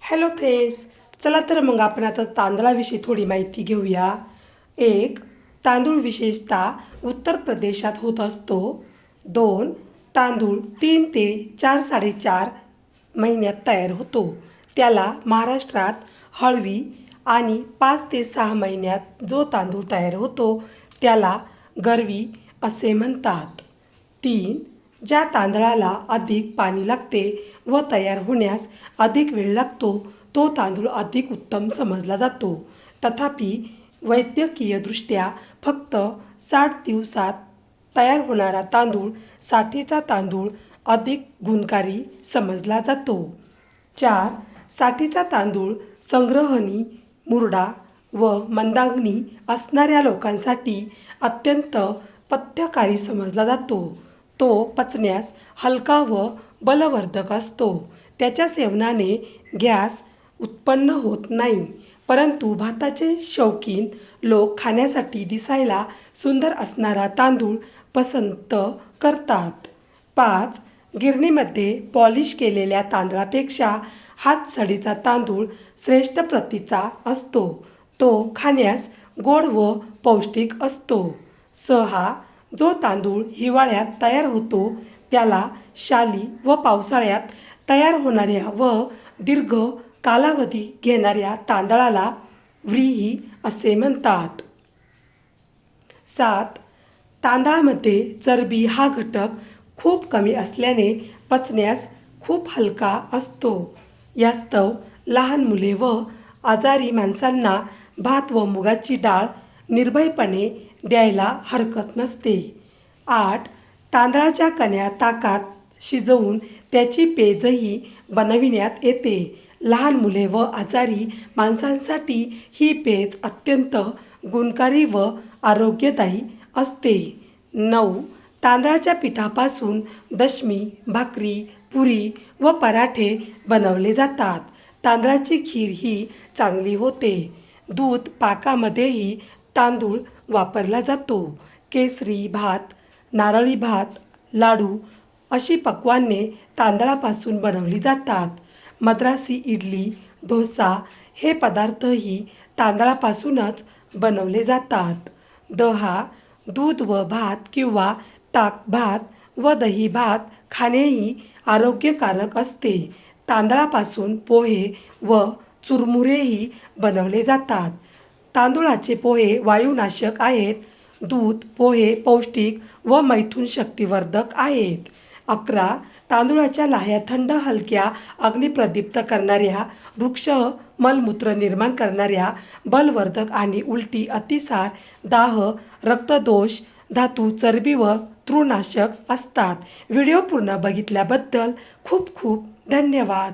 Hello friends, चला तर मग आपण आता तांदळाविषयी थोडी माहिती घेऊया. एक, तांदूळ विशेषतः उत्तर प्रदेशात होत असतो. दोन, तांदूळ 3 ते 4 साडेचार महिन्यात तयार होतो. त्याला महाराष्ट्रात हळवी आणि 5 ते 6 महिन्यात जो तांदूळ तयार होतो त्याला गरवी असे म्हणतात. तीन, ज्या तांदळाला अधिक पाणी लागते व तयार होण्यास अधिक वेळ लागतो तो तांदूळ अधिक उत्तम समजला जातो. तथापि वैद्यकीयदृष्ट्या फक्त 60 दिवसात तयार होणारा तांदूळ साठीचा तांदूळ अधिक गुणकारी समजला जातो. चार, साठीचा तांदूळ संग्रहणी, मुरडा व मंदाग्नी असणाऱ्या लोकांसाठी अत्यंत पथ्यकारी समजला जातो. तो पचण्यास हलका व बलवर्धक असतो. त्याच्या सेवनाने गॅस उत्पन्न होत नाही. परंतु भाताचे शौकीन लोक खाण्यासाठी दिसायला सुंदर असणारा तांदूळ पसंत करतात. पाच, गिरणीमध्ये पॉलिश केलेल्या तांदळापेक्षा हातसडीचा तांदूळ श्रेष्ठ प्रतीचा असतो. तो खाण्यास गोड व पौष्टिक असतो. सहा, जो तांदूळ हिवाळ्यात तयार होतो त्याला शाली व पावसाळ्यात तयार होणाऱ्या व दीर्घ कालावधी घेणाऱ्या तांदळाला व्रीही असे म्हणतात. सात, तांदळामध्ये चरबी हा घटक खूप कमी असल्याने पचण्यास खूप हलका असतो. यास्तव लहान मुले व आजारी माणसांना भात व मुगाची डाळ निर्भयपणे द्यायला हरकत नसते. आठ, तांदळाच्या कण्या ताकात शिजवून त्याची पेजही बनविण्यात येते. लहान मुले व आजारी माणसांसाठी ही पेज अत्यंत गुणकारी व आरोग्यदायी असते. नऊ, तांदळाच्या पिठापासून दशमी, भाकरी, पुरी व पराठे बनवले जातात. तांदळाची खीर ही चांगली होते. दूध पाकामध्येही तांदूळ वापरला जातो. केसरी भात, नारळी भात, लाडू अशी पक्वान्ने तांदळापासून बनवली जातात. मद्रासी इडली, डोसा हे पदार्थही तांदळापासूनच बनवले जातात. दहा, दूध व भात किंवा ताक भात व दही भात खाणेही आरोग्यकारक असते. तांदळापासून पोहे व चुरमुरेही बनवले जातात. तांदूळाचे पोहे वायुनाशक आहेत. दूध पोहे पौष्टिक व मैथुन शक्तिवर्धक आहेत. 11, तांदूळाच्या लाह्या थंड, हलक्या, अग्निप्रदीप्त करणाऱ्या, वृक्ष मलमूत्र निर्माण करणाऱ्या, बलवर्धक आणि उलटी, अतिसार, दाह, रक्तदोष, धातू, चरबी व तृणाशक असतात. व्हिडिओ पूर्ण बघितल्याबद्दल खूप खूप धन्यवाद.